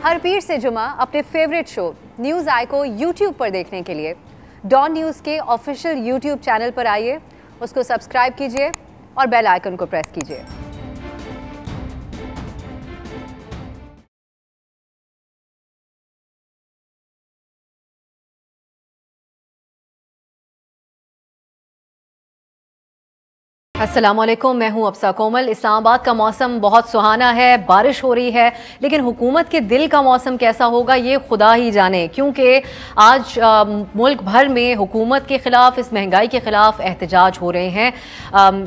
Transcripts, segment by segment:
हर पीर से जुमा अपने फेवरेट शो न्यूज़ आई को यूट्यूब पर देखने के लिए डॉन न्यूज़ के ऑफिशियल यूट्यूब चैनल पर आइए, उसको सब्सक्राइब कीजिए और बेल आइकन को प्रेस कीजिए। अस्सलाम वालेकुम, मैं हूं अफसा कोमल। इस्लामाबाद का मौसम बहुत सुहाना है, बारिश हो रही है, लेकिन हुकूमत के दिल का मौसम कैसा होगा ये खुदा ही जाने, क्योंकि आज मुल्क भर में हुकूमत के ख़िलाफ़, इस महंगाई के ख़िलाफ़ एहतजाज हो रहे हैं।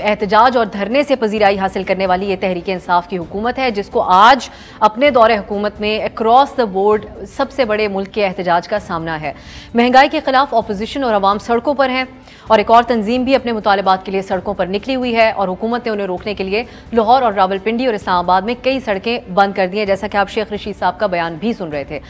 एहतजाज और धरने से पजीराई हासिल करने वाली ये तहरीक इंसाफ की हुकूमत है, जिसको आज अपने दौरे हुकूमत में अक्रॉस द बोर्ड सबसे बड़े मुल्क के एहतजाज का सामना है। महंगाई के ख़िलाफ़ अपोजिशन और अवाम सड़कों पर हैं और एक और तंजीम भी अपने मुतालबात के लिए सड़कों पर निकली हुई है और हुकूमत ने उन्हें रोकने के लिए लाहौर और रावलपिंडी और इस्लामाबाद में कई सड़कें बंद कर दी हैं, जैसा कि आप शेख रशीद साहब का बयान भी सुन रहे थे।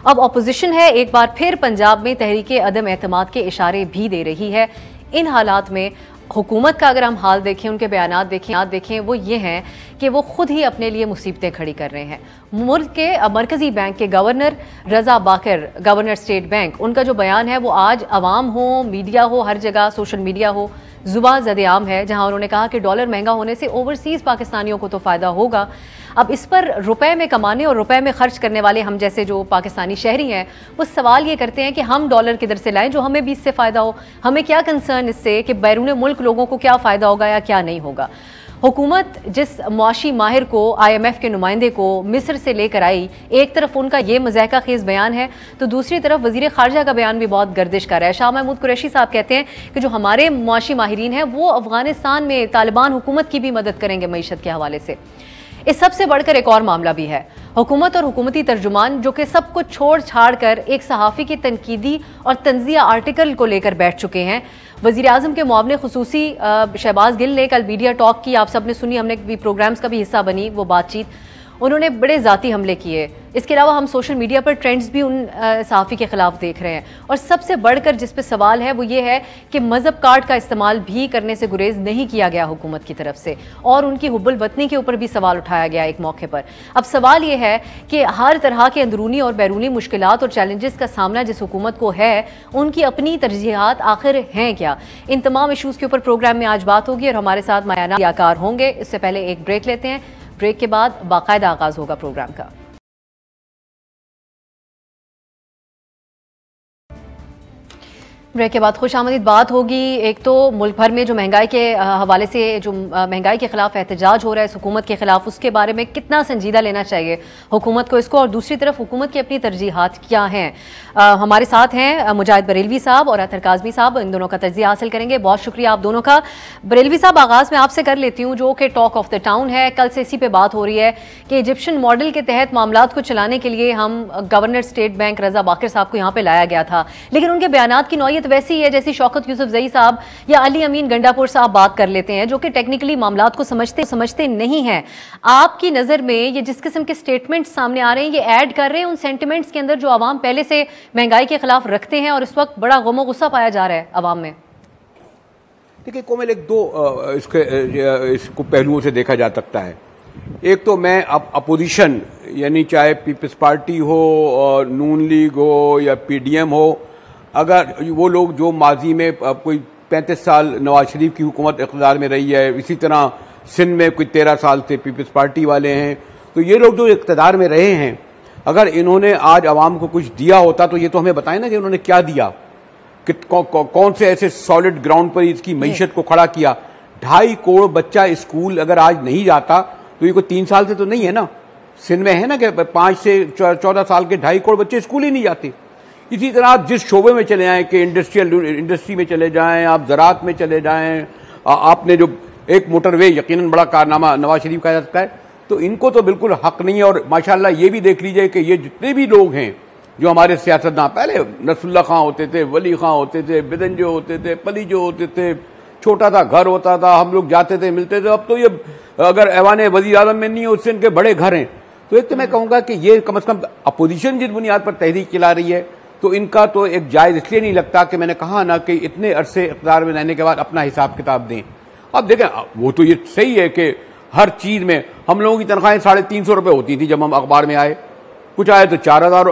अब अपोजिशन है, एक बार फिर पंजाब में तहरीक अदम एतमाद के इशारे भी दे रही है। इन हालात में हुकूमत का अगर हम हाल देखें, उनके बयानात देखें, वो ये हैं कि वो खुद ही अपने लिए मुसीबतें खड़ी कर रहे हैं। मुल्क के मरकज़ी बैंक के गवर्नर रजा बाकर, गवर्नर स्टेट बैंक, उनका जो बयान है वो आज अवाम हो, मीडिया हो, हर जगह सोशल मीडिया हो, जुबान ज़द-ए-आम है, जहां उन्होंने कहा कि डॉलर महंगा होने से ओवरसीज़ पाकिस्तानियों को तो फ़ायदा होगा। अब इस पर रुपए में कमाने और रुपए में खर्च करने वाले हम जैसे जो पाकिस्तानी शहरी हैं, वो सवाल ये करते हैं कि हम डॉलर किधर से लाएं जो हमें भी इससे फ़ायदा हो। हमें क्या कंसर्न इससे कि बैरून मुल्क लोगों को क्या फ़ायदा होगा या क्या नहीं होगा। हुकूमत जिस मुआशी माहिर को, IMF के नुमाइंदे को मिस्र से लेकर आई, एक तरफ उनका ये मज़ाहिका खेज़ बयान है तो दूसरी तरफ वज़ीर ख़ारजा का बयान भी बहुत गर्दिश कर रहा है। शाह महमूद कुरैशी साहब कहते हैं कि जो हमारे मुआशी माहिरीन हैं वो अफ़गानिस्तान में तालिबान हुकूमत की भी मदद करेंगे मईशत के हवाले से। इस सबसे बढ़कर एक और मामला भी है। हुकूमत और हुकूमती तर्जुमान जो कि सब कुछ छोड़ छाड़ कर एक सहाफ़ी की तनकीदी और तंज़िया आर्टिकल को लेकर बैठ चुके हैं। वज़ीर आज़म के मुआवने ख़ुसूसी शहबाज गिल ने कल मीडिया टॉक की, आप सब ने सुनी, हमने भी प्रोग्राम्स का भी हिस्सा बनी वो बातचीत। उन्होंने बड़े ज़ाती हमले किए। इसके अलावा हम सोशल मीडिया पर ट्रेंड्स भी उन सहाफ़ी के ख़िलाफ़ देख रहे हैं। और सबसे बढ़कर जिस पे सवाल है वो ये है कि मज़हब कार्ड का इस्तेमाल भी करने से गुरेज नहीं किया गया हुकूमत की तरफ से, और उनकी हुब्बुल वतनी के ऊपर भी सवाल उठाया गया एक मौके पर। अब सवाल ये है कि हर तरह के अंदरूनी और बैरूनी मुश्किलात और चैलेंजेस का सामना जिस हुकूमत को है, उनकी अपनी तरजीहात आखिर हैं क्या? इन तमाम इशूज़ के ऊपर प्रोग्राम में आज बात होगी और हमारे साथ मायाना याकार होंगे। इससे पहले एक ब्रेक लेते हैं, ब्रेक के बाद बाकायदा आगाज होगा प्रोग्राम का। ब्रेक के बाद खुशामदीद बात होगी। एक तो मुल्क भर में जो महंगाई के हवाले से जो महंगाई के खिलाफ एहतजाज हो रहा है इस हुकूमत के खिलाफ, उसके बारे में कितना संजीदा लेना चाहिए हुकूमत को इसको, और दूसरी तरफ हुकूमत की अपनी तरजीहात क्या हैं। हमारे साथ हैं मुजाहिद बरेलवी साहब और अतहर काज़मी साहब, इन दोनों का तजिया हासिल करेंगे। बहुत शुक्रिया आप दोनों का। बरेलवी साहब, आगाज़ में आपसे कर लेती हूँ, जो कि टॉक ऑफ द टाउन है, कल से इसी पे बात हो रही है कि इजिप्शियन मॉडल के तहत मामलात को चलाने के लिए हम गवर्नर स्टेट बैंक रजा बाकर साहब को यहाँ पे लाया गया था, लेकिन उनके बयानात की नौयत वैसी है जैसी शौकत यूसुफजई साहब या अली अमीन गंडापुर साहब बात कर लेते हैं, जो कि टेक्निकली मामलात को समझते नहीं हैं। आपकी नज़र में ये जिस किस्म के स्टेटमेंट सामने आ रहे हैं, ये ऐड कर रहे हैं उन सेंटिमेंट्स के अंदर जो आवाम पहले से महंगाई के खिलाफ रखते हैं और इस वक्त बड़ा गम गुस्सा पाया जा रहा है आवाम में? देखिए कोमल, एक दो इसको पहलुओं से देखा जा सकता है। एक तो मैं अपोजिशन, यानी चाहे पीपल्स पार्टी हो और नून लीग हो या PDM हो, अगर वो लोग जो माजी में कोई 35 साल नवाज शरीफ की हुकूमत इक़्तिदार में रही है, इसी तरह सिंध में कोई 13 साल से पीपल्स पार्टी वाले हैं, तो ये लोग जो इक़्तिदार में रहे हैं, अगर इन्होंने आज आवाम को कुछ दिया होता तो ये तो हमें बताएं ना कि उन्होंने क्या दिया, कि कौन से ऐसे सॉलिड ग्राउंड पर इसकी मईशत को खड़ा किया। 2.5 करोड़ बच्चा स्कूल अगर आज नहीं जाता तो ये कोई 3 साल से तो नहीं है ना। सिंध में है ना कि 5 से 14 साल के 2.5 करोड़ बच्चे स्कूल ही नहीं जाते। इसी तरह आप जिस शोबे में चले जाएं, कि इंडस्ट्री में चले जाएं, आप ज़राअत में चले जाएं, आपने जो एक मोटरवे यकीनन बड़ा कारनामा नवाज शरीफ का सकता है, तो इनको तो बिल्कुल हक नहीं है। और माशाल्लाह ये भी देख लीजिए कि ये जितने भी लोग हैं जो हमारे सियासतदान, पहले नसरुल्लाह खां होते थे, वली खां होते थे, बिदंजो होते थे, पलीजो होते थे, छोटा सा घर होता था, हम लोग जाते थे मिलते थे। अब तो ये अगर ऐवान वज़ीर आज़म में नहीं है, उससे इनके बड़े घर हैं। तो एक तो मैं कहूँगा कि ये कम से कम अपोजिशन जिस बुनियाद पर तहरीक चला रही है, तो इनका तो एक जायज़ इसलिए नहीं लगता कि मैंने कहा ना कि इतने अरसे इक़्तिदार में रहने के बाद अपना हिसाब किताब दें। अब देखें, वो तो ये सही है कि हर चीज़ में हम लोगों की तनख्वाहें 350 रुपये होती थी जब हम अखबार में आए, कुछ आए तो 4,000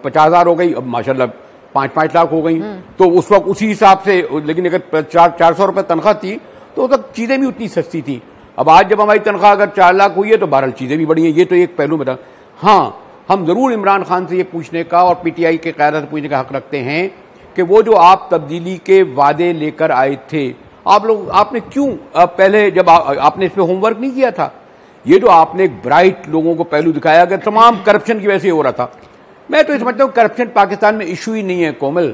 50,000 हो गई, अब माशाल्लाह 5-5 लाख हो गई। तो उस वक्त उसी हिसाब से, लेकिन अगर 400 रुपये तनख्वाह थी तो तक चीजें भी उतनी सस्ती थी। अब आज जब हमारी तनख्वाह अगर 4 लाख हुई है तो बहरहाल चीजें भी बढ़ी हैं। ये तो एक पहलू बता। हाँ, हम जरूर इमरान खान से ये पूछने का और पीटीआई के क़यादत से पूछने का हक रखते हैं कि वो जो आप तब्दीली के वादे लेकर आए थे, आपने क्यों पहले जब आपने इस पर होमवर्क नहीं किया था? ये जो आपने एक ब्राइट लोगों को पहलू दिखाया कि तमाम करप्शन की वजह से हो रहा था। मैं तो समझता हूँ करप्शन पाकिस्तान में इशू ही नहीं है कोमल,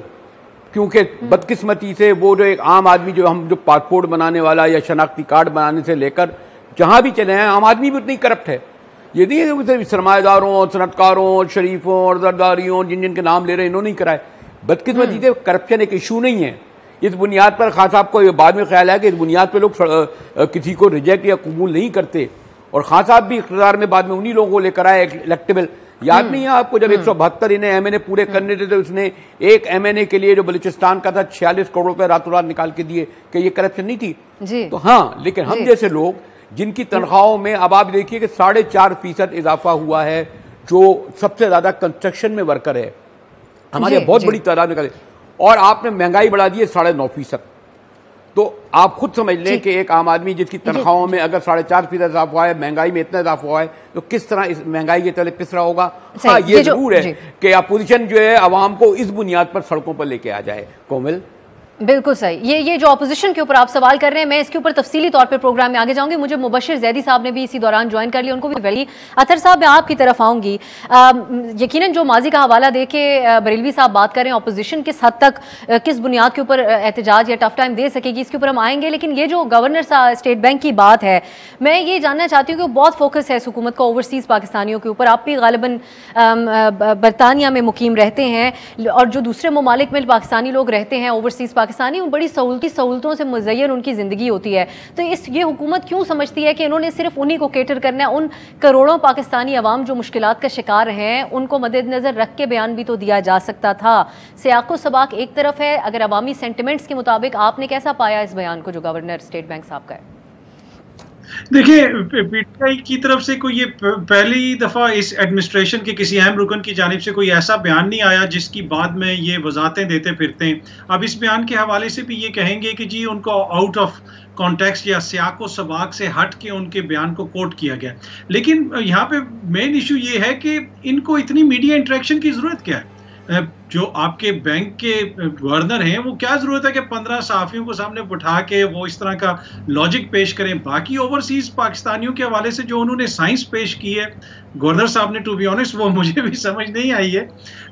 क्योंकि बदकिस्मती से वो जो एक आम आदमी जो पासपोर्ट बनाने वाला या शनाख्ती कार्ड बनाने से लेकर जहां भी चले हैं, आम आदमी भी उतनी करप्ट है। ये नहीं है सिर्फ सरमाएदारों, सनतकारों, शरीफों और जरदारियों जिन जिनके नाम ले रहे हैं इन्होंने नहीं कराए। बदकिस्मती से करप्शन एक इशू नहीं है। इस बुनियाद पर खान साहब को बाद में ख्याल है कि इस बुनियाद पर लोग किसी को रिजेक्ट या कबूल नहीं करते। और खान साहब भी इख्तियार में बाद में उन्हीं लोगों को लेकर आए इलेक्टेबल। याद नहीं है आपको जब 172 इन्हें एमएनए पूरे करने थे तो उसने एक एमएनए के लिए जो बलूचिस्तान का था 46 करोड़ रुपए रातों रात निकाल के दिए कि ये करप्शन नहीं थी जी। तो हाँ, लेकिन हम जैसे लोग जिनकी तनख्वाहों में अब आप देखिए कि 4.5% इजाफा हुआ है, जो सबसे ज्यादा कंस्ट्रक्शन में वर्कर है हमारे बहुत बड़ी तादाद में, और आपने महंगाई बढ़ा दी है 9.5%। तो आप खुद समझ लें कि एक आम आदमी जिसकी तनख्वाहों में अगर 4.5% इजाफा हुआ है, महंगाई में इतना इजाफा हुआ है, तो किस तरह इस महंगाई के तले पिस रहा होगा। हाँ, ये जरूर है कि अपोजिशन जो है अवाम को इस बुनियाद पर सड़कों पर लेके आ जाए। कोमल, बिल्कुल सही। ये जो ऑपोजिशन के ऊपर आप सवाल कर रहे हैं, मैं इसके ऊपर तफसीली तौर पे प्रोग्राम में आगे जाऊंगी। मुझे मुबशिर जैदी साहब ने भी इसी दौरान ज्वाइन कर लिया, उनको भी वेली। अतर साहब, मैं आपकी तरफ आऊंगी। यकीनन जो माजी का हवाला दे के बरेलवी साहब बात कर रहे हैं, ऑपोजिशन किस हद तक किस बुनियाद के ऊपर एहतजाज या टफ टाइम दे सकेगी, इसके ऊपर हम आएंगे। लेकिन ये जो गवर्नर स्टेट बैंक की बात है, मैं ये जानना चाहती हूँ कि बहुत फोकस है हुकूमत का ओवरसीज़ पाकिस्तानियों के ऊपर। आप भी गालिबन बरतानिया में मुकीम रहते हैं और जो दूसरे ममालिक में पाकिस्तानी लोग रहते हैं ओवरसीज़ पाकिस्तानी, बड़ी सहूलतों से मुज़य्यन उनकी ज़िंदगी होती है। तो ये हुकूमत क्यों समझती है कि इन्होंने सिर्फ उन्हीं को केटर करना है? उन करोड़ों पाकिस्तानी अवाम जो मुश्किलात का शिकार हैं उनको मद्देनज़र रख के बयान भी तो दिया जा सकता था। सियाको सबाक एक तरफ है, अगर अवामी सेंटिमेंट्स के मुताबिक आपने कैसा पाया इस बयान को जो गवर्नर स्टेट बैंक साहब का है? देखिए, पीटीआई की तरफ से कोई ये पहली दफा इस एडमिनिस्ट्रेशन के किसी अहम रुकन की जानिब से कोई ऐसा बयान नहीं आया जिसकी बाद में ये वजाहतें देते फिरते हैं। अब इस बयान के हवाले से भी ये कहेंगे कि जी उनको आउट ऑफ कॉन्टेक्स्ट या सियाको सबाक से हट के उनके बयान को कोट किया गया। लेकिन यहाँ पे मेन इशू ये है कि इनको इतनी मीडिया इंटरेक्शन की जरूरत क्या है? जो आपके बैंक के गवर्नर हैं, वो क्या जरूरत है कि 15 सहाफियों को सामने बिठा के वो इस तरह का लॉजिक पेश करें? बाकी ओवरसीज पाकिस्तानियों के हवाले से जो उन्होंने साइंस पेश की है गवर्नर साहब ने, टू बी ऑनेस्ट वो मुझे भी समझ नहीं आई है।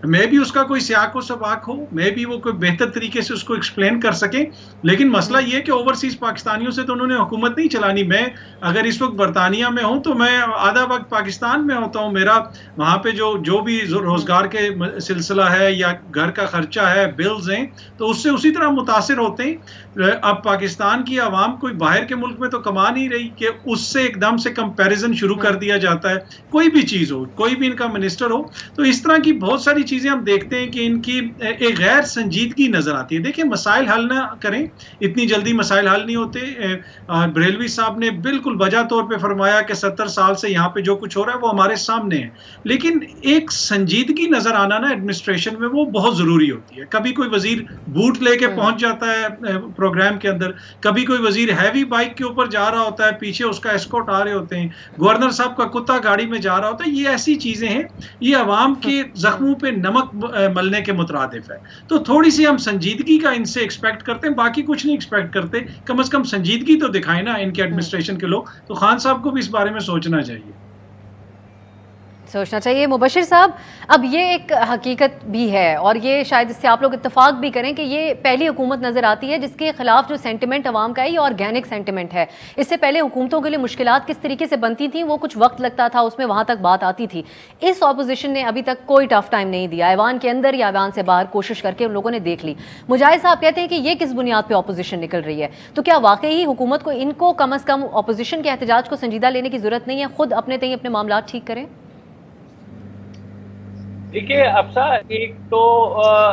मे भी उसका कोई सियाको सबाक हो, मे भी वो कोई बेहतर तरीके से उसको एक्सप्लेन कर सकें। लेकिन मसला ये है कि ओवरसीज पाकिस्तानियों से तो उन्होंने हुकूमत नहीं चलानी। मैं अगर इस वक्त बरतानिया में हूं तो मैं आधा वक्त पाकिस्तान में होता हूं। मेरा वहां पे जो भी रोजगार के सिलसिला है या घर का खर्चा है, बिल्स हैं, तो उससे उसी तरह मुतासिर होते हैं। अब पाकिस्तान की आवाम कोई बाहर के मुल्क में तो कमा नहीं रही कि उससे एकदम से कंपैरिजन शुरू कर दिया जाता है। कोई भी चीज हो, कोई भी इनका मिनिस्टर हो, तो इस तरह की बहुत सारी चीजें हम देखते हैं कि इनकी एक गैर संजीदगी नजर आती है। देखिए, मसाइल हल ना करें, इतनी जल्दी मसाइल हल नहीं होते। बरेलवी साहब ने बिल्कुल वजह तौर पे फरमाया कि 70 साल से यहाँ पे जो कुछ हो रहा है वो हमारे सामने है। लेकिन एक संजीदगी नजर आना ना एडमिनिस्ट्रेशन में वो बहुत जरूरी होती है। कभी कोई वजीर बूट लेके पहुंच जाता है प्रोग्राम के अंदर, कभी कोई वजीर हैवी बाइक के ऊपर जा रहा होता है, पीछे उसका एस्कॉर्ट आ रहे होते हैं, गवर्नर साहब का कुत्ता गाड़ी में जा रहा होता है। ये ऐसी चीजें हैं, ये अवाम के जख्मों पे नमक मलने के मुतरादिफ है। तो थोड़ी सी हम संजीदगी का इनसे एक्सपेक्ट करते हैं, बाकी कुछ नहीं एक्सपेक्ट करते। कम से कम संजीदगी तो दिखाए ना इनके एडमिनिस्ट्रेशन के लोग। तो खान साहब को भी इस बारे में सोचना चाहिए। मुबशिर साहब, अब ये एक हकीकत भी है और ये शायद इससे आप लोग इत्तेफाक भी करें कि ये पहली हुकूमत नजर आती है जिसके खिलाफ जो सेंटिमेंट अवाम का है ये ऑर्गेनिक सेंटिमेंट है। इससे पहले हुकूमतों के लिए मुश्किलात किस तरीके से बनती थी वो कुछ वक्त लगता था, उसमें वहां तक बात आती थी। इस ऑपोजिशन ने अभी तक कोई टफ टाइम नहीं दिया, ऐवान के अंदर या ऐवान से बाहर कोशिश करके उन लोगों ने देख ली। मुजाहिद साहब कहते हैं कि ये किस बुनियाद पर ऑपोजिशन निकल रही है? तो क्या वाकई हुकूमत को इनको कम अज कम ऑपोजिशन के एहतजाज को संजीदा लेने की जरूरत नहीं है, खुद अपने तय अपने मामला ठीक करें? देखिए अफसा, एक तो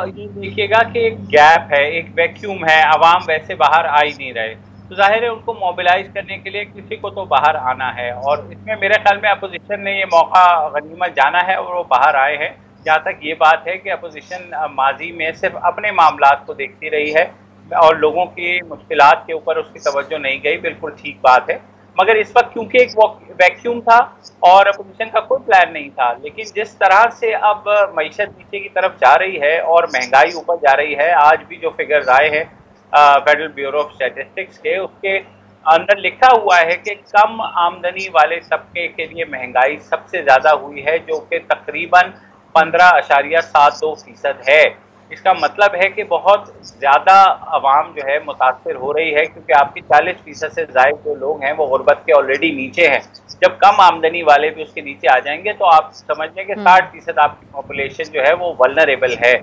ये देखिएगा कि एक गैप है, एक वैक्यूम है, अवाम वैसे बाहर आ ही नहीं रहे। तो जाहिर है उनको मोबिलाइज करने के लिए किसी को तो बाहर आना है, और इसमें मेरे ख्याल में अपोजिशन ने ये मौका गनीमत जाना है और वो बाहर आए हैं। जहाँ तक ये बात है कि अपोजिशन माजी में सिर्फ अपने मामलात को देखती रही है और लोगों की मुश्किलात के ऊपर उसकी तवज्जो नहीं गई, बिल्कुल ठीक बात है। मगर इस वक्त क्योंकि एक वैक्यूम था और अपोजिशन का कोई प्लान नहीं था, लेकिन जिस तरह से अब मईशत नीचे की तरफ जा रही है और महंगाई ऊपर जा रही है, आज भी जो फिगर्स आए हैं फेडरल ब्यूरो ऑफ स्टैटिस्टिक्स के, उसके अंदर लिखा हुआ है कि कम आमदनी वाले तबके के लिए महंगाई सबसे ज़्यादा हुई है, जो कि तकरीबन 15.72% है। इसका मतलब है कि बहुत ज़्यादा आवाम जो है मुतासर हो रही है, क्योंकि आपकी 40% से ज़ायद जो लोग हैं वो गुर्बत के ऑलरेडी नीचे हैं। जब कम आमदनी वाले भी उसके नीचे आ जाएंगे तो आप समझ लें कि 60% आपकी पॉपुलेशन जो है वो वल्नरेबल है।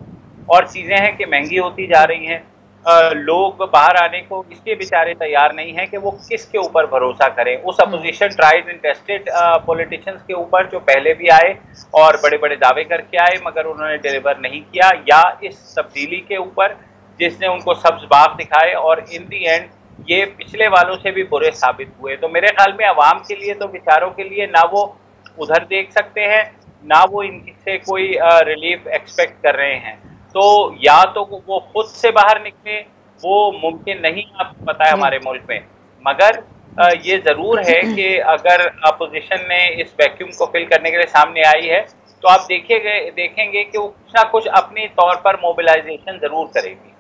और चीज़ें हैं कि महंगी होती जा रही हैं, लोग बाहर आने को इसलिए बेचारे तैयार नहीं हैं कि वो किसके ऊपर भरोसा करें। उस opposition tried and tested politicians के ऊपर जो पहले भी आए और बड़े बड़े दावे करके आए मगर उन्होंने डिलीवर नहीं किया, या इस तब्दीली के ऊपर जिसने उनको सब्ज बाग दिखाए और इन दी एंड ये पिछले वालों से भी बुरे साबित हुए। तो मेरे ख्याल में अवाम के लिए तो बेचारों के लिए ना वो उधर देख सकते हैं, ना वो इनसे कोई रिलीफ एक्सपेक्ट कर रहे हैं। तो या तो वो खुद से बाहर निकले, वो मुमकिन नहीं, आपको पता है हमारे मुल्क में। मगर ये ज़रूर है कि अगर अपोजिशन ने इस वैक्यूम को फिल करने के लिए सामने आई है तो आप देखेंगे कि वो कुछ ना कुछ अपने तौर पर मोबिलाइजेशन ज़रूर करेगी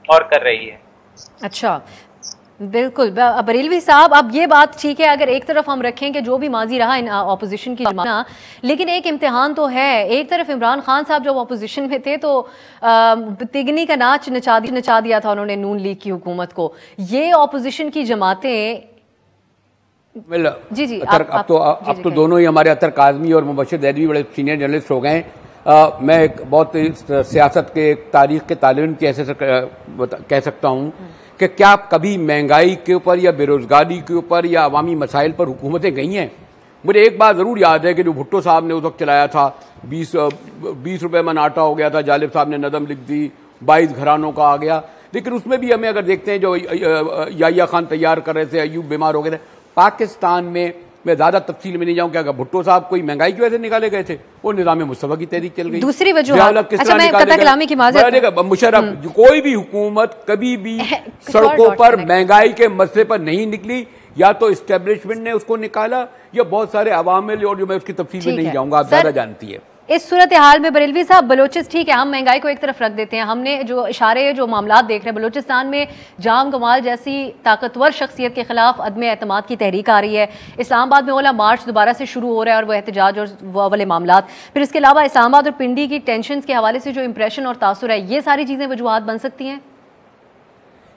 और कर रही है। अच्छा, बिल्कुल बरेलवी साहब, अब ये बात ठीक है, अगर एक तरफ हम रखें कि जो भी माजी रहा इन ऑपोजिशन की जमाना, लेकिन एक इम्तिहान तो है। एक तरफ इमरान खान साहब जब ऑपोजिशन में थे तो तिगनी का नाच नचा दिया था उन्होंने नून लीग की हुकूमत को। ये ऑपोजिशन की जमातें जी अब तो दोनों ही हमारे अतर काज़मी और मुबशिर ज़ैदी बड़े सीनियर जर्नलिस्ट हो गए। मैं एक बहुत सियासत के तारीख के तालिब की ऐसे कह सकता हूँ कि क्या कभी महंगाई के ऊपर या बेरोजगारी के ऊपर या अवामी मसाइल पर हुकूमतें गई हैं? मुझे एक बात ज़रूर याद है कि जो भुट्टो साहब ने उस वक्त चलाया था, 20 रुपये मन आटा हो गया था, जालिब साहब ने नदम लिख दी, 22 घरानों का आ गया। लेकिन उसमें भी हमें अगर देखते हैं जो याहिया खान तैयार कर रहे थे, अयूब बीमार हो गए थे, पाकिस्तान में मैं ज्यादा तफसील में नहीं जाऊँ, क्या भुट्टो साहब कोई महंगाई की वजह से निकाले गए थे? वो निजाम मुस्तफा की तहरीक चल गई। दूसरी मुशर्रफ कोई भी हुकूमत कभी भी सड़कों पर महंगाई के मसले पर नहीं निकली, या तो इस्टेब्लिशमेंट ने उसको निकाला या बहुत सारे अवामिल, और जो मैं उसकी तफसील में नहीं जाऊंगा, आप ज्यादा जानती है। इस सूरत हाल में बरेलवी साहब, बलोचिस्तान ठीक है, हम महंगाई को एक तरफ रख देते हैं, हमने जो इशारे जो मामला देख रहे हैं, बलोचिस्तान में जाम कमाल जैसी ताकतवर शख्सियत के खिलाफ अदम एतमाद की तहरीक आ रही है। इस्लामाबाद में ओला मार्च दोबारा से शुरू हो रहा है और वह एहतजाज और वो वाले मामला। फिर इसके अलावा इस्लामाबाद और पिंडी की टेंशन के हवाले से जो इंप्रेशन और तासुर है, ये सारी चीज़ें वजूहात बन सकती हैं।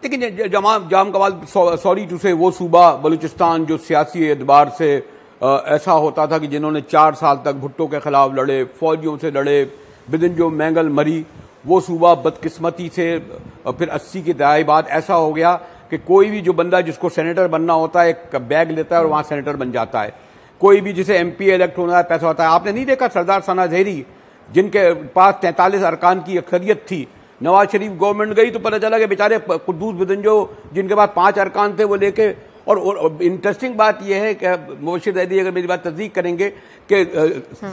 लेकिन जाम कमाल सॉरी टू से वो सूबा बलूचिस्तान जो सियासी एतबार से ऐसा होता था कि जिन्होंने 4 साल तक भुट्टो के खिलाफ लड़े, फौजियों से लड़े, बिदिन जो मैंगल मरी, वो सूबा बदकिस्मती से फिर 80 की दहाई बाद ऐसा हो गया कि कोई भी जो बंदा जिसको सेनेटर बनना होता है एक बैग लेता है और वहां सेनेटर बन जाता है। कोई भी जिसे MP इलेक्ट होना है पैसा होता है। आपने नहीं देखा सरदार सना ज़हरी जिनके पास 43 अरकान की अक्सरियत थी, नवाज शरीफ गवर्नमेंट गई तो पता चला कि बेचारे कुद्दूस बिदंजो जिनके पास 5 अरकान थे वो लेके। और इंटरेस्टिंग बात यह है कि मुबशिर ज़ैदी अगर मेरी बात तस्दीक करेंगे कि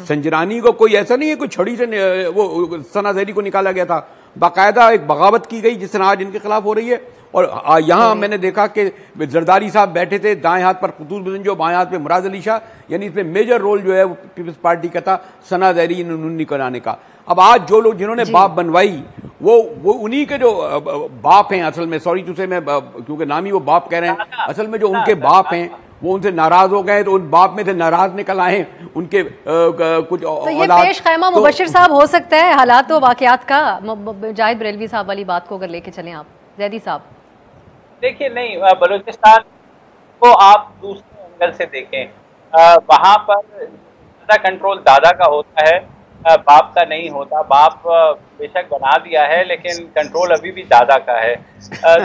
संजरानी को कोई ऐसा नहीं है कोई छड़ी से वो सना ज़हरी को निकाला गया था, बाकायदा एक बगावत की गई जिस तरह आज इनके खिलाफ हो रही है। और यहाँ मैंने देखा कि जरदारी साहब बैठे थे, दाएं हाथ पर कुतुब बिदंजो, बाएं हाथ पे मुराद अली शाह, यानी इसमें मेजर रोल जो है वो पीपल्स पार्टी का था, सना ज़हरी नूनी कराने का। अब आज जो लोग जिन्होंने बाप बनवाई वो उन्हीं के जो बाप हैं असल में, सॉरी टू से मैं क्योंकि नाम ही वो बाप कह रहे हैं, असल में जो उनके बाप हैं वो उनसे नाराज हो गए तो उन बाप में से नाराज निकल आए उनके कुछ तो ये पेश खैमा मुबशिर साहब हो सकता है हालात व वाकयात का। जाहिद बरेलवी साहब वाली बात को अगर लेके चलें आप ज़ैदी साहब। देखिए, नहीं, बलूचिस्तान को आप दूसरे एंगल से देखें, वहाँ पर ज़्यादा कंट्रोल दादा का होता है, बाप का नहीं होता। बाप बेशक बना दिया है लेकिन कंट्रोल अभी भी दादा का है।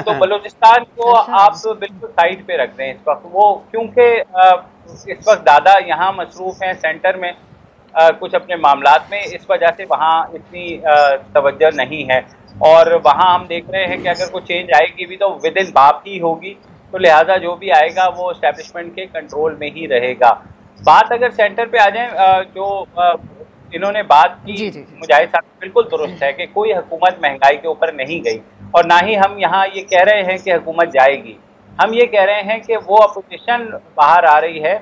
तो बलूचिस्तान को आप बिल्कुल साइड पे रख दें इस वक्त, वो क्योंकि इस वक्त दादा यहाँ मसरूफ़ हैं सेंटर में कुछ अपने मामलात में, इस वजह से वहाँ इतनी तवज्जो नहीं है। और वहाँ हम देख रहे हैं कि अगर कोई चेंज आएगी भी तो विद इन बाप ही होगी। तो लिहाजा जो भी आएगा वो एस्टेब्लिशमेंट के कंट्रोल में ही रहेगा। बात अगर सेंटर पे आ जाए, जो इन्होंने बात की मुजाहिद साहब, बिल्कुल दुरुस्त है कि कोई हुकूमत महंगाई के ऊपर नहीं गई, और ना ही हम यहाँ ये कह रहे हैं कि हुकूमत जाएगी। हम ये कह रहे हैं कि वो अपोजिशन बाहर आ रही है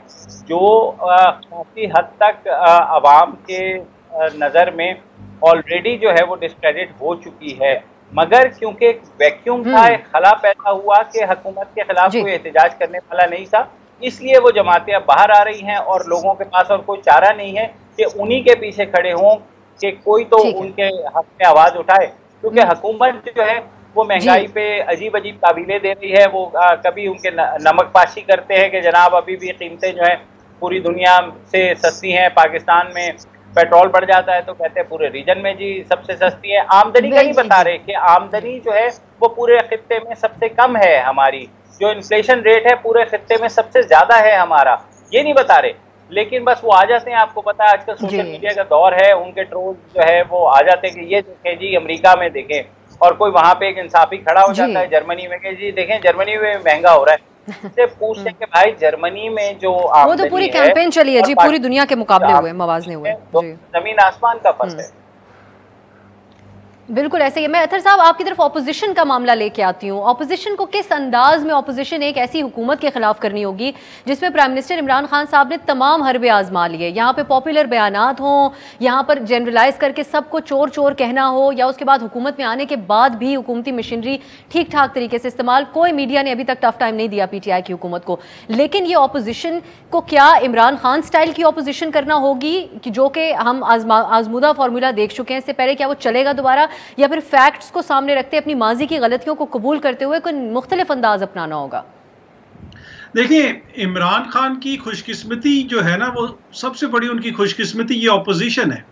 जो काफ़ी हद तक अवाम के नज़र में ऑलरेडी जो है वो डिस्क्रेडिट हो चुकी है, मगर क्योंकि एक वैक्यूम था, एक खला पैदा हुआ कि हुकूमत के खिलाफ कोई एहतजाज करने वाला नहीं था, इसलिए वो जमातें अब बाहर आ रही हैं और लोगों के पास और कोई चारा नहीं है कि उन्हीं के पीछे खड़े हों कि कोई तो उनके हक में आवाज़ उठाए, क्योंकि हुकूमत जो है वो महंगाई पे अजीब अजीब ताबीलें दे रही है। वो कभी उनके नमक पाशी करते हैं कि जनाब अभी भी कीमतें जो हैं पूरी दुनिया से सस्ती हैं, पाकिस्तान में पेट्रोल बढ़ जाता है तो कहते हैं पूरे रीजन में जी सबसे सस्ती है। आमदनी का नहीं बता रहे कि आमदनी जो है वो पूरे खित्ते में सबसे कम है हमारी, जो इन्फ्लेशन रेट है पूरे खित्ते में सबसे ज़्यादा है हमारा, ये नहीं बता रहे। लेकिन बस वो आ जाते हैं, आपको पता है आजकल सोशल मीडिया का दौर है, उनके ट्रोल्स जो है वो आ जाते हैं कि ये देखें जी अमेरिका में देखें, और कोई वहां पे एक इंसाफी खड़ा हो जाता है जर्मनी में कि जी देखें जर्मनी में महंगा हो रहा है। से पूछते हैं कि भाई जर्मनी में जो वो तो पूरी कैंपेन चली है जी, पूरी दुनिया के मुकाबले हुए, मवाजने हुए, जमीन आसमान का फर्क है। बिल्कुल ऐसे ही। मैं अतर साहब आपकी तरफ ऑपोजिशन का मामला लेके आती हूँ। ऑपोजिशन को किस अंदाज में ऑपोजिशन एक ऐसी हुकूमत के खिलाफ करनी होगी जिसमें प्राइम मिनिस्टर इमरान खान साहब ने तमाम हरबे आजमा लिए, यहाँ पे पॉपुलर बयानात हों, यहाँ पर जनरलाइज करके सबको चोर चोर कहना हो, या उसके बाद हुकूमत में आने के बाद भी हुकूमती मशीनरी ठीक ठाक तरीके से इस्तेमाल। कोई मीडिया ने अभी तक टफ टाइम नहीं दिया PTI की हुकूमत को, लेकिन ये ऑपोजिशन को क्या इमरान खान स्टाइल की ऑपोजिशन करना होगी कि जो कि हम आजमूदा फार्मूला देख चुके हैं इससे पहले, क्या वो चलेगा दोबारा, या फिर फैक्ट्स को सामने रखते अपनी माजी की गलतियों को कबूल करते हुए कोई मुख्तलिफ अंदाज अपनाना होगा? देखिए, इमरान खान की खुशकिस्मती जो है ना, वो सबसे बड़ी उनकी खुशकिस्मती ये ऑपोजिशन है।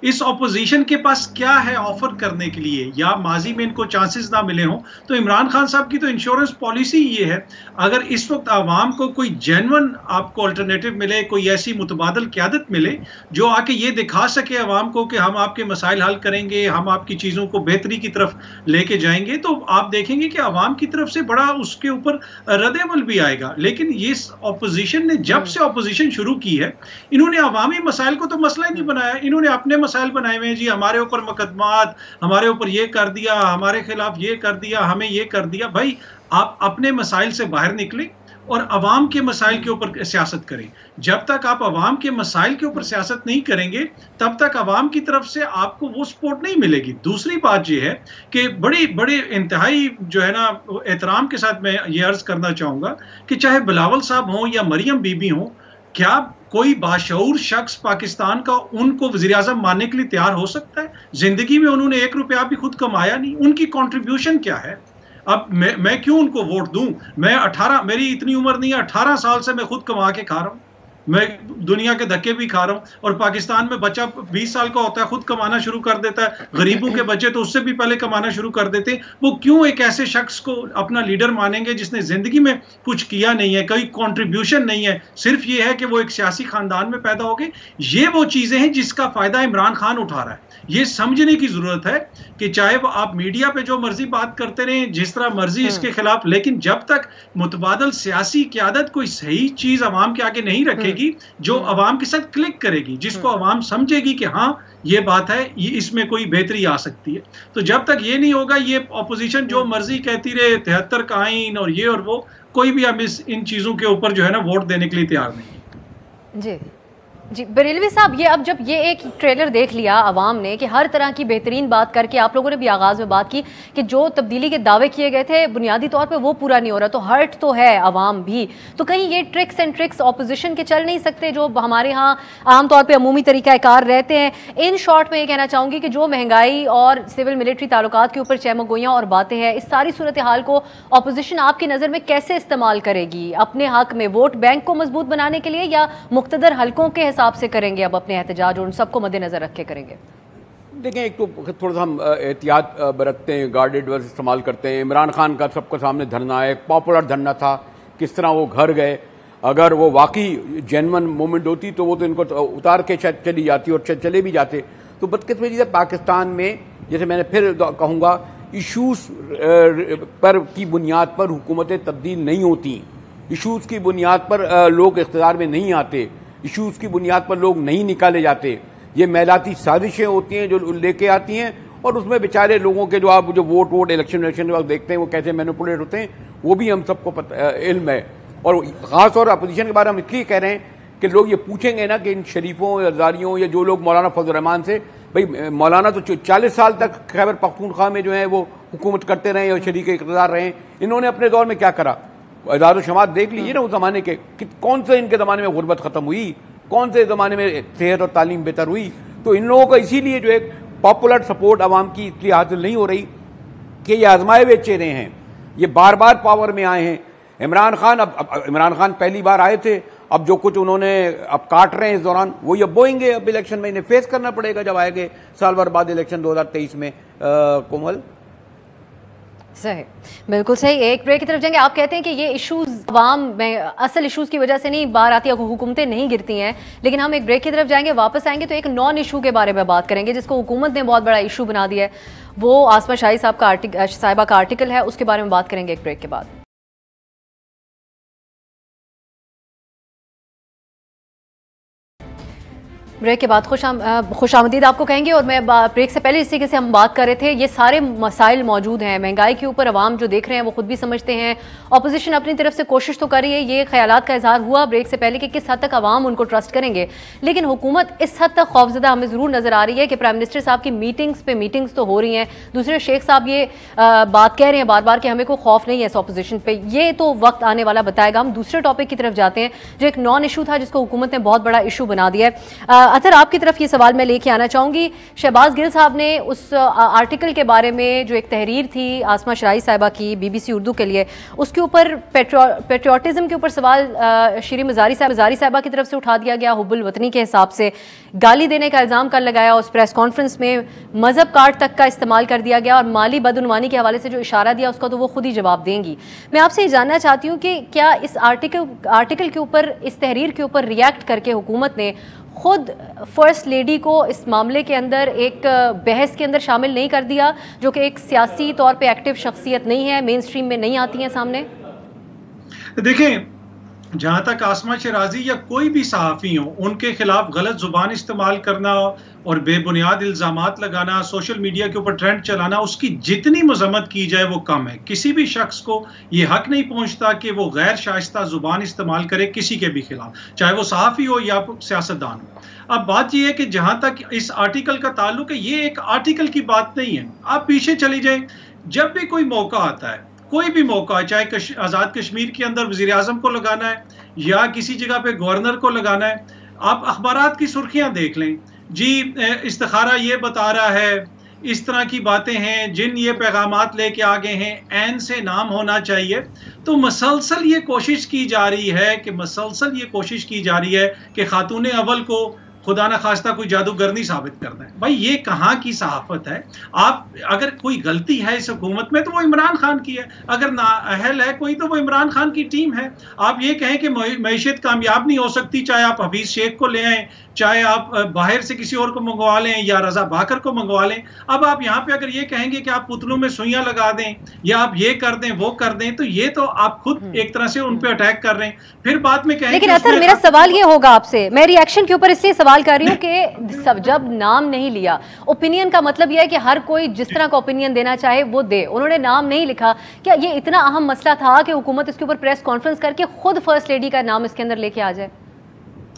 इस ऑपोजिशन के पास क्या है ऑफर करने के लिए, या माजी में इनको चांसेस ना मिले हों, तो इमरान खान साहब की तो इंश्योरेंस पॉलिसी ये है, अगर इस वक्त आवाम को कोई जेन्युइन आपको अल्टरनेटिव मिले, कोई ऐसी मुतबादल क़यादत मिले जो आके ये दिखा सके आवाम को कि हम आपके मसाइल हल करेंगे, हम आपकी चीज़ों को बेहतरी की तरफ लेके जाएंगे, तो आप देखेंगे कि आवाम की तरफ से बड़ा उसके ऊपर रद्द-ए-अमल भी आएगा। लेकिन ये ऑपोजिशन ने जब से ऑपोजिशन शुरू की है, इन्होंने अवामी मसाइल को तो मसला ही नहीं बनाया, इन्होंने अपने मसाइल बनाए हुए हैं जी, हमारे ऊपर मुकदमात, हमारे ऊपर ये कर दिया, हमारे खिलाफ ये कर दिया, हमें ये कर दिया। भाई आप अपने मसाइल से बाहर निकलें और अवाम के मसाइल के ऊपर सियासत करें। जब तक आप अवाम के मसाइल के ऊपर सियासत नहीं करेंगे तब तक अवाम की तरफ से आपको वो सपोर्ट नहीं मिलेगी। दूसरी बात ये है कि बड़ी इंतहाई जो है ना एहतराम के साथ मैं ये अर्ज करना चाहूँगा कि चाहे बिलावल साहब हों या मरियम बीबी हों, क्या कोई बाशऊर शख्स पाकिस्तान का उनको वज़ीर-ए-आज़म मानने के लिए तैयार हो सकता है? जिंदगी में उन्होंने 1 रुपया भी खुद कमाया नहीं, उनकी कंट्रीब्यूशन क्या है? अब मैं क्यों उनको वोट दूं? मेरी इतनी उम्र नहीं है, 18 साल से मैं खुद कमा के खा रहा हूं, मैं दुनिया के धक्के भी खा रहा हूं। और पाकिस्तान में बच्चा 20 साल का होता है खुद कमाना शुरू कर देता है, गरीबों के बच्चे तो उससे भी पहले कमाना शुरू कर देते हैं। वो क्यों एक ऐसे शख्स को अपना लीडर मानेंगे जिसने जिंदगी में कुछ किया नहीं है, कोई कंट्रीब्यूशन नहीं है, सिर्फ ये है कि वो एक सियासी खानदान में पैदा हो गए। ये वो चीजें हैं जिसका फायदा इमरान खान उठा रहा है। ये समझने की जरूरत है कि चाहे वो आप मीडिया पे जो मर्जी बात करते रहें, जिस तरह मर्जी इसके खिलाफ, लेकिन जब तक मुतबादल सियासी क़यादत कोई सही चीज अवाम के आगे नहीं रखेगी जो अवाम के साथ क्लिक करेगी, जिसको अवाम समझेगी कि हाँ ये बात है, ये इसमें कोई बेहतरी आ सकती है, तो जब तक ये नहीं होगा, ये ऑपोजिशन जो मर्जी कहती रहे 73 का आईन और ये और वो, कोई भी अब इन चीजों के ऊपर जो है ना वोट देने के लिए तैयार नहीं। जी जी बरेलवी साहब, ये अब जब ये एक ट्रेलर देख लिया अवाम ने कि हर तरह की बेहतरीन बात करके, आप लोगों ने भी आगाज़ में बात की कि जो तब्दीली के दावे किए गए थे बुनियादी तौर पे वो पूरा नहीं हो रहा, तो हर्ट तो है अवाम भी, तो कहीं ये ट्रिक्स एंड ट्रिक्स ऑपोजिशन के चल नहीं सकते जो हमारे यहाँ आमतौर पर अमूमी तरीक़ाकार रहते हैं? इन शॉर्ट में ये कहना चाहूँगी कि जो महंगाई और सिविल मिलिट्री ताल्लुकात के ऊपर चहमगोइयाँ और बातें हैं, इस सारी सूरत हाल को ऑपोजिशन आपकी नज़र में कैसे इस्तेमाल करेगी? अपने हक में वोट बैंक को मजबूत बनाने के लिए, या मुख्तदर हल्कों के हिसाब से करेंगे अब अपने एहतजाज और उन सबको मद्देनजर रख के करेंगे? देखें, एक तो थोड़ा सा हम एहतियात बरतते हैं, गार्डेड वर्ड्स इस्तेमाल करते हैं। इमरान खान का सबके सामने धरना है, एक पॉपुलर धरना था, किस तरह वो घर गए, अगर वो वाकई जेन्युइन मूवमेंट होती तो वो तो इनको उतार के चली जाती और चले भी जाते। तो बदकिस्मती से पाकिस्तान में, जैसे मैंने फिर कहूँगा, इश्यूज पर की बुनियाद पर हुकूमतें तब्दील नहीं होती, इश्यूज की बुनियाद पर लोग इख्तियार में नहीं आते, इश्यूज की बुनियाद पर लोग नहीं निकाले जाते। ये मैलाती साजिशें होती हैं जो लेके आती हैं, और उसमें बेचारे लोगों के जो आप जो वोट इलेक्शन के वक्त देखते हैं वो कैसे मैनिपुलेट होते हैं, वो भी हम सबको इल्म है। और ख़ास तौर अपोजिशन के बारे में हम इसलिए कह रहे हैं कि लोग ये पूछेंगे ना कि इन शरीफों या जारियों या जो लोग मौलाना फजल रहमान से, भाई मौलाना तो 40 साल तक खैबर पख्तूनख्वा में जो है वो हुकूमत करते रहे और शरीक इक़्तिदार रहे, इन्होंने अपने दौर में क्या करा? इदारो शमात देख लीजिए ना उस ज़माने के, कौन से इनके ज़माने में गुर्बत ख़त्म हुई, कौन से ज़माने में सेहत और तालीम बेहतर हुई। तो इन लोगों को इसीलिए जो एक पॉपुलर सपोर्ट आवाम की इसलिए हासिल नहीं हो रही कि ये आजमाए हुए चेहरे हैं, ये बार बार पावर में आए हैं। इमरान खान अब इमरान खान पहली बार आए थे, अब जो कुछ उन्होंने अब काट रहे हैं इस दौरान वही अब बोएंगे, अब इलेक्शन में इन्हें फेस करना पड़ेगा जब आएंगे साल भर बाद इलेक्शन 2023 में। कोमल सही, बिल्कुल सही। एक ब्रेक की तरफ जाएंगे। आप कहते हैं कि ये इश्यूज अवाम में असल इश्यूज की वजह से नहीं बाहर आती है, हुकूमतें नहीं गिरती हैं, लेकिन हम एक ब्रेक की तरफ जाएंगे, वापस आएंगे तो एक नॉन इशू के बारे में बात करेंगे जिसको हुकूमत ने बहुत बड़ा इशू बना दिया है। वो आसमा शाही साहिबा का आर्टिकल है, उसके बारे में बात करेंगे एक ब्रेक के बाद। ब्रेक के बाद खुशामदीद आपको कहेंगे। और मैं ब्रेक से पहले इसी से हम बात कर रहे थे, ये सारे मसाइल मौजूद हैं महंगाई के ऊपर, अवाम जो देख रहे हैं वो खुद भी समझते हैं, अपोजिशन अपनी तरफ से कोशिश तो कर रही है। ये ख्यालात का इजहार हुआ ब्रेक से पहले कि किस हद तक अवाम उनको ट्रस्ट करेंगे, लेकिन हुकूमत इस हद तक खौफजदा हमें ज़रूर नजर आ रही है कि प्राइम मिनिस्टर साहब की मीटिंग्स पे मीटिंग्स तो हो रही हैं, दूसरे शेख साहब ये बात कह रहे हैं बार बार कि हमें कोई खौफ नहीं है इस अपोजिशन पे। ये तो वक्त आने वाला बताएगा। हम दूसरे टॉपिक की तरफ जाते हैं जो एक नॉन इशू था जिसको हुकूमत ने बहुत बड़ा इशू बना दिया है। अतर आपकी तरफ ये सवाल मैं लेके आना चाहूंगी। शहबाज गिल साहब ने उस आर्टिकल के बारे में जो एक तहरीर थी आसमा शाही साहिबा की BBC उर्दू के लिए, उसके ऊपर पेट्रियाटिज्म के ऊपर सवाल श्री मजारी साहिबा की तरफ से उठा दिया गया, हुब्बुल वतनी के हिसाब से गाली देने का इल्ज़ाम कल लगाया। उस प्रेस कॉन्फ्रेंस में मजहब कार्ड तक का इस्तेमाल कर दिया गया और माली बदउनवानी के हवाले से जो इशारा दिया उसका तो वो खुद ही जवाब देंगी। मैं आपसे ये जानना चाहती हूँ कि क्या इस आर्टिकल के ऊपर, इस तहरीर के ऊपर रिएक्ट करके हुकूमत ने खुद फर्स्ट लेडी को इस मामले के अंदर एक बहस के अंदर शामिल नहीं कर दिया, जो कि एक सियासी तौर पे एक्टिव शख्सियत नहीं है, मेन स्ट्रीम में नहीं आती हैं सामने? देखें, जहां तक आसमा शराजी या कोई भी सहाफ़ी हो, उनके खिलाफ गलत जुबान इस्तेमाल करना और बेबुनियाद इल्ज़ामात लगाना, सोशल मीडिया के ऊपर ट्रेंड चलाना, उसकी जितनी मजम्मत की जाए वो कम है। किसी भी शख्स को ये हक नहीं पहुंचता कि वो गैर शाइस्ता जुबान इस्तेमाल करे किसी के भी खिलाफ, चाहे वो सहाफ़ी हो या सियासतदान हो। अब बात यह है कि जहां तक इस आर्टिकल का ताल्लुक है, ये एक आर्टिकल की बात नहीं है। आप पीछे चली जाए, जब भी कोई मौका आता है, कोई भी मौका, चाहे आज़ाद कश्मीर के अंदर वज़ीर आज़म को लगाना है या किसी जगह पे गवर्नर को लगाना है, आप अखबारात की सुर्खियां देख लें जी, इस्तिखारा ये बता रहा है, इस तरह की बातें हैं, जिन ये पैगामात लेके आ गए हैं, ऐन से नाम होना चाहिए। तो मसलसल ये कोशिश की जा रही है कि खातून अव्वल को खुदा न खास्ता कोई जादूगरनी साबित करना है। भाई ये कहाँ की सहाफत है? आप अगर कोई गलती है इस हुकूमत में तो वो इमरान खान की है, अगर नाअहल है कोई तो वो इमरान खान की टीम है। आप ये कहें कि मईशत कामयाब नहीं हो सकती, चाहे आप हफीज शेख को ले आए, चाहे आप बाहर से किसी और को मंगवा लें या रजा बाकर को मंगवा लें। अब आप यहाँ पे अगर ये कहेंगे कि आप पुतलों में सुइयां लगा दें या आप ये कर दें वो कर दें, तो ये तो आप खुद एक तरह से उन पे अटैक कर रहे हैं। फिर बाद में कहेंगे, लेकिन अतर मेरा सवाल ये होगा आपसे, मैं रिएक्शन के ऊपर इसलिए सवाल कर रही हूँ कि सब जब नाम नहीं लिया, ओपिनियन का मतलब यह है कि हर कोई जिस तरह का ओपिनियन देना चाहे वो दे, उन्होंने नाम नहीं लिखा। क्या ये इतना अहम मसला था कि हुकूमत इसके ऊपर प्रेस कॉन्फ्रेंस करके खुद फर्स्ट लेडी का नाम इसके अंदर लेके आ जाए?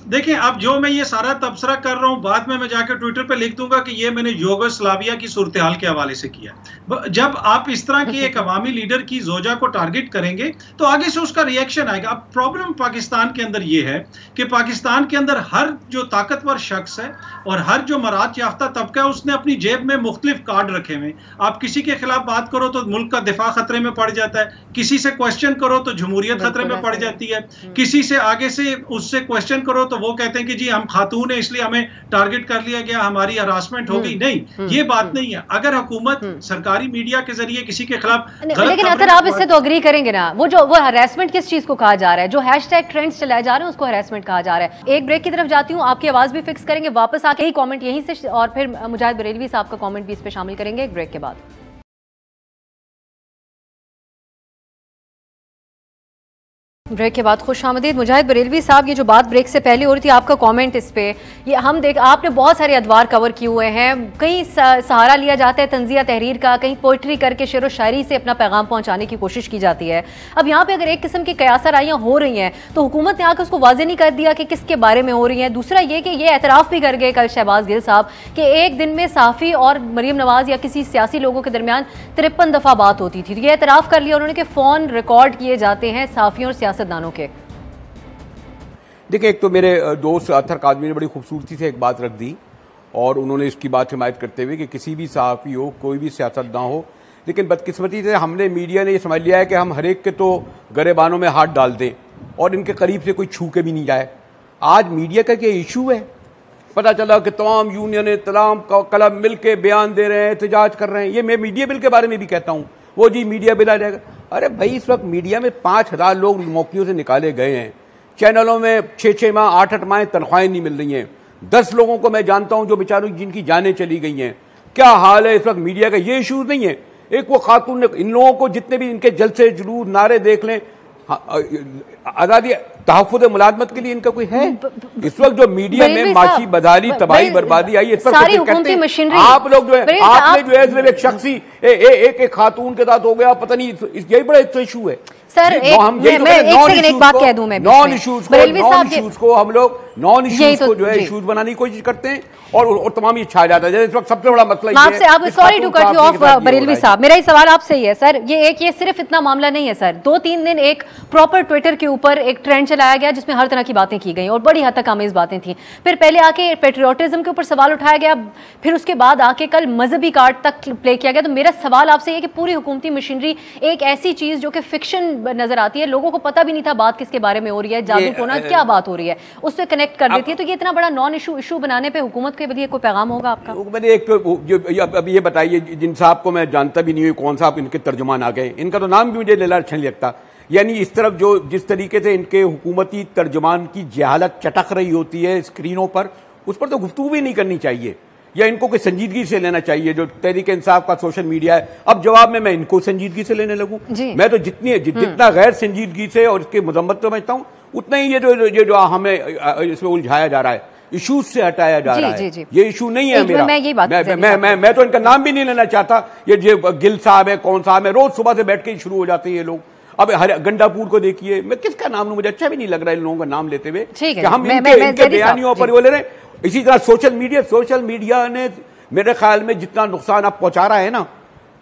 देखिए, अब जो मैं ये सारा तबसरा कर रहा हूँ, बाद में मैं जाकर ट्विटर पे लिख दूंगा कि ये मैंने यूगोस्लाविया की सूरत हाल के हवाले से किया। जब आप इस तरह की एक अवामी लीडर की जोजा को टारगेट करेंगे तो आगे से उसका रिएक्शन आएगा। अब प्रॉब्लम पाकिस्तान के अंदर ये है कि पाकिस्तान के अंदर हर जो ताकतवर शख्स है और हर जो मरात याफ्ता तबका है, उसने अपनी जेब में मुख्तलिफ कार्ड रखे हुए। आप किसी के खिलाफ बात करो तो मुल्क का दिफा खतरे में पड़ जाता है, किसी से क्वेश्चन करो तो जमहूरियत खतरे में पड़ जाती है, किसी से आगे से उससे क्वेश्चन करो तो वो कहते हैं कि जी हम खातून है इसलिए हमें टारगेट कर लिया गया, हमारी हरासमेंट हो गई। नहीं, ये बात नहीं है। अगर हुकूमत सरकारी मीडिया के जरिए किसी के खिलाफ, लेकिन अगर आप इससे तो अग्री करेंगे ना, वो हरासमेंट किस चीज को कहा जा रहा है, जो हैशटैग ट्रेंड्स चलाए जा रहे हैं उसको हरासमेंट कहा जा रहा है। एक ब्रेक की तरफ जाती हूँ, आपकी आवाज भी फिक्स करेंगे, वापस आके ही कमेंट यहीं से और फिर मुजाहिद बरेलवी साहब का कमेंट भी इस पे शामिल करेंगे एक ब्रेक के बाद। ब्रेक के बाद खुशामदीद मुजाहिद बरेलवी साहब, ये जो बात ब्रेक से पहले हो रही थी, आपका कमेंट इस पे, ये हम आपने बहुत सारे अदवार कवर किए हुए हैं, कहीं सहारा लिया जाता है तंजिया तहरीर का, कहीं पोइट्री करके शेर व शायरी से अपना पैगाम पहुंचाने की कोशिश की जाती है। अब यहाँ पे अगर एक किस्म की कयासराइयाँ हो रही हैं तो हुकूमत ने आकर उसको वाजे नहीं कर दिया कि किसके बारे में हो रही है। दूसरा ये कि ये एतराफ़ भी कर गए कल शहबाज गिल साहब कि एक दिन में साफ़ी और मरीम नवाज या किसी सियासी लोगों के दरमियान 53 दफ़ा बात होती थी। ये एतराफ़ कर लिया उन्होंने कि फ़ोन रिकॉर्ड किए जाते हैं साफ़ियों और सियासतदानों के। देखिए, एक तो मेरे दोस्त अतर कादमी ने बड़ी खूबसूरती से एक बात रख दी और उन्होंने इसकी बात हिमायत करते हुए कि किसी भी सहाफ़ी हो, कोई भी सियासतदान हो, लेकिन बदकिस्मती से हमने मीडिया ने ये समझ लिया है कि हम हर एक के तो गरेबानों में हाथ डाल दें और इनके करीब से कोई छू के भी नहीं जाए। आज मीडिया का क्या इशू है? पता चला कि तमाम यूनियन तमाम क्लब मिल के बयान दे रहे हैं, एहतजाज कर रहे हैं। ये मैं मीडिया बिल के बारे में भी कहता हूँ, वो जी मीडिया बिल आ जाएगा। अरे भाई, इस वक्त मीडिया में 5000 लोग नौकरियों से निकाले गए हैं, चैनलों में 6-6 माह 8-8 माह तनख्वाहें नहीं मिल रही हैं। 10 लोगों को मैं जानता हूं जो बेचारों जिनकी जानें चली गई हैं। क्या हाल है इस वक्त मीडिया का? ये इशू नहीं है। एक वो खातून ने, इन लोगों को जितने भी इनके जलसे जुलूस नारे देख लें, आजादी तहफ़्फ़ुज़ मुलाज़मत के लिए इनका कोई है? इस वक्त जो मीडिया में माशी बदहाली तबाही बर्बादी आई, इस वक्त आप लोग जो है, आपने जो है एक शख्सी एक खातून के साथ हो गया, पता नहीं, यही बड़ा इशू है सर। एक बात कह दूं मैं, नॉन इश्यूज को हम लोग नॉन इश्यूज को जो है इश्यूज बनाने की कोशिश करते हैं और तमाम ये छा जाता है। इस वक्त सबसे बड़ा मसला ये, sorry to cut you off Barelvi साहब, मेरा ही सवाल आपसे ही है सर। ये सिर्फ इतना मामला नहीं है सर। 2-3 दिन एक प्रॉपर ट्विटर के ऊपर एक ट्रेंड चलाया गया जिसमें हर तरह की बातें की गई और बड़ी हद तक आमेज बातें थी। फिर पहले आके पेट्रियोटिज्म के ऊपर सवाल उठाया गया, फिर उसके बाद आके कल मजहबी कार्ड तक प्ले किया गया। तो मेरा सवाल आपसे ये कि पूरी हुकूमती मशीनरी एक ऐसी चीज जो कि फिक्शन नजर आती है, लोगों को पता भी नहीं था बात किसके बारे में हो रही है, जादू टोना क्या बात हो रही है, उससे कनेक्ट कर देती है। तो ये इतना बड़ा नॉन इशू बनाने पे हुकूमत के लिए कोई पैगाम होगा आपका? मैंने एक तो अब ये बताइए, जिन साहब को मैं जानता भी नहीं हूँ, कौन सा इनके तर्जुमान आ गए, इनका तो नाम भी मुझे लेना अच्छा नहीं लगता। यानी इस तरफ जो जिस तरीके से इनके हुकूमती तर्जुमान की जहालत चटक रही होती है स्क्रीनों पर, उस पर तो गुफ्तगू भी नहीं करनी चाहिए या इनको कोई संजीदगी से लेना चाहिए। जो तहरीक इंसाफ का सोशल मीडिया है, अब जवाब में मैं इनको संजीदगी से लेने लगूं? मैं तो जितना गैर संजीदगी से और इसकी मजम्मत समझता हूं, उतना ही ये जो हमें इसमें उलझाया जा रहा है, इशूज से हटाया जा रहा है। ये इशू नहीं है मेरा। मैं तो इनका नाम भी नहीं लेना चाहता। ये गिल साहब है, कौन साहब है, रोज सुबह से बैठ के शुरू हो जाते हैं ये लोग। अब गंडापुर को देखिए, मैं किसका नाम लूं, मुझे अच्छा भी नहीं लग रहा है इन लोगों का नाम लेते हुए कि हम इनके बयानियों पर बोले रहे। इसी तरह सोशल मीडिया ने मेरे ख्याल में जितना नुकसान आप पहुंचा रहा है ना,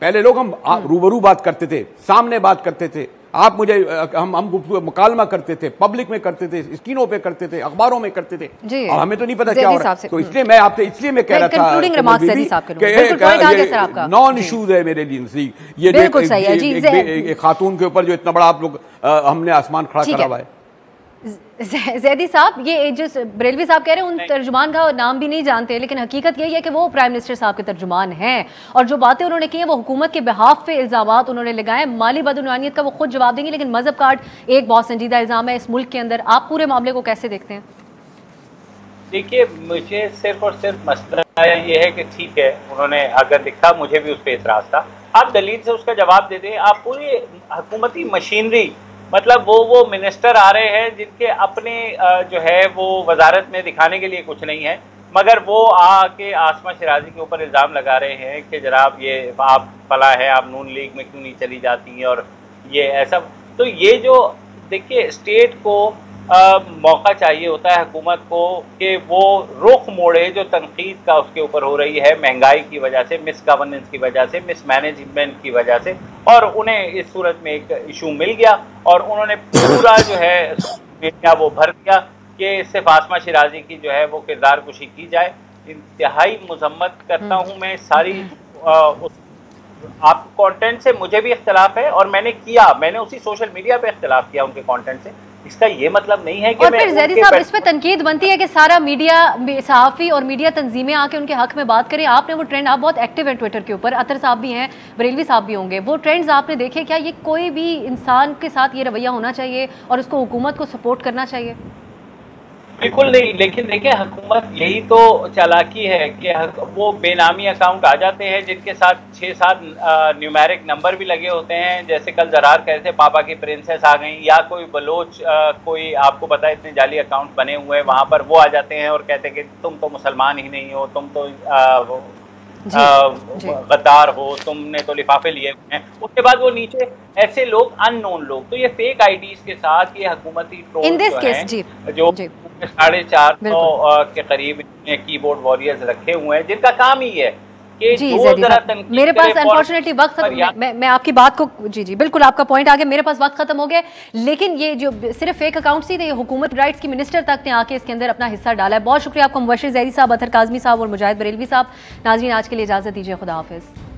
पहले लोग हम रूबरू बात करते थे, सामने बात करते थे, आप मुझे हम मुकालमा करते थे, पब्लिक में करते थे, स्क्रीनों पे करते थे, अखबारों में करते थे, और हमें तो नहीं पता क्या हो रहा है। तो इसलिए मैं आपसे मैं कह रहा था नॉन इश्यूज है मेरे लिए ये एक खातून के ऊपर जो इतना बड़ा आप लोग हमने आसमान खड़ा करा हुआ है। जैदी साहब, ये जो बरेलवी साहब कह रहे हैं उन तर्जुमान का नाम भी नहीं जानते, लेकिन हकीकत यही है कि वो प्राइम मिनिस्टर साहब के तर्जुमान हैं और जो बातें उन्होंने की हैं वो हुकूमत के बिहाफ पे इल्जामात उन्होंने लगाए। माली बदउनवानियत का वो खुद जवाब देंगे, लेकिन मजहब कार्ड एक बहुत संजीदा इल्जाम है इस मुल्क के अंदर। आप पूरे मामले को कैसे देखते हैं? देखिए, मुझे सिर्फ और सिर्फ मसला ये है कि ठीक है, उन्होंने अगर लिखा, मुझे भी उस पर एतराज था, आप दलील से उसका जवाब दे दें। आप पूरी हुकूमती मशीनरी, मतलब वो मिनिस्टर आ रहे हैं जिनके अपने जो है वो वजारत में दिखाने के लिए कुछ नहीं है, मगर वो आके आसमा शिराजी के ऊपर इल्ज़ाम लगा रहे हैं कि जनाब ये आप फला है, आप नून लीग में क्यों नहीं चली जाती हैं और ये ऐसा। तो ये जो देखिए, स्टेट को मौका चाहिए होता है हुकूमत को कि वो रुख मोड़े जो तनकीद का उसके ऊपर हो रही है, महंगाई की वजह से, मिस गवर्नेंस की वजह से, मिस मैनेजमेंट की वजह से, और उन्हें इस सूरत में एक इशू मिल गया और उन्होंने पूरा जो है मीडिया वो भर दिया कि सिर्फ आसमा शिराजी की जो है वो किरदार कुशी की जाए। इंतहाई मजम्मत करता हूँ मैं सारी आप कंटेंट से, मुझे भी इख्तलाफ है और मैंने उसी सोशल मीडिया पे इख्तलाफ किया उनके कंटेंट से। इसका ये मतलब नहीं है कि और फिर जैदी साहब इस पे तनकीद बनती है कि सारा मीडिया, सहाफ़ी और मीडिया तंजीमें आके उनके हक में बात करें। आपने वो ट्रेंड, आप बहुत एक्टिव हैं ट्विटर के ऊपर, अतर साहब भी हैं, बरेलवी साहब भी होंगे, वो ट्रेंड्स आपने देखे क्या? ये कोई भी इंसान के साथ ये रवैया होना चाहिए और उसको हुकूमत को सपोर्ट करना चाहिए? बिल्कुल नहीं, लेकिन देखिए हुकूमत यही तो चालाकी है कि वो बेनामी अकाउंट आ जाते हैं जिनके साथ 6-7 न्यूमेरिक नंबर भी लगे होते हैं। जैसे कल जरार कह रहे थे पापा की प्रिंसेस आ गई, या कोई बलोच कोई आपको पता है इतने जाली अकाउंट बने हुए हैं, वहाँ पर वो आ जाते हैं और कहते हैं कि तुम तो मुसलमान ही नहीं हो, तुम तो गद्दार हो, तुमने तो लिफाफे लिए हुए हैं। उसके बाद वो नीचे ऐसे लोग अननोन लोग, तो ये फेक आईडीज के साथ ये हुकूमती ट्रोल जो 450 के करीब कीबोर्ड वॉरियर्स रखे हुए हैं जिनका काम ही है कि जी मेरे पास अनफॉर्चुनेटली वक्त मैं आपकी बात को जी बिल्कुल आपका पॉइंट आ गया, मेरे पास वक्त खत्म हो गया। लेकिन ये जो सिर्फ फेक अकाउंट्स ही थे, हुकूमत राइट्स की मिनिस्टर तक ने आके इसके अंदर अपना हिस्सा डाला है। बहुत शुक्रिया आपको मुबशिर ज़ैदी साहब, अतहर काज़मी साहब और मुजाहिद बरेलवी साहब। नाज़रीन आज के लिए इजाज़त दीजिए, खुदा हाफिज़।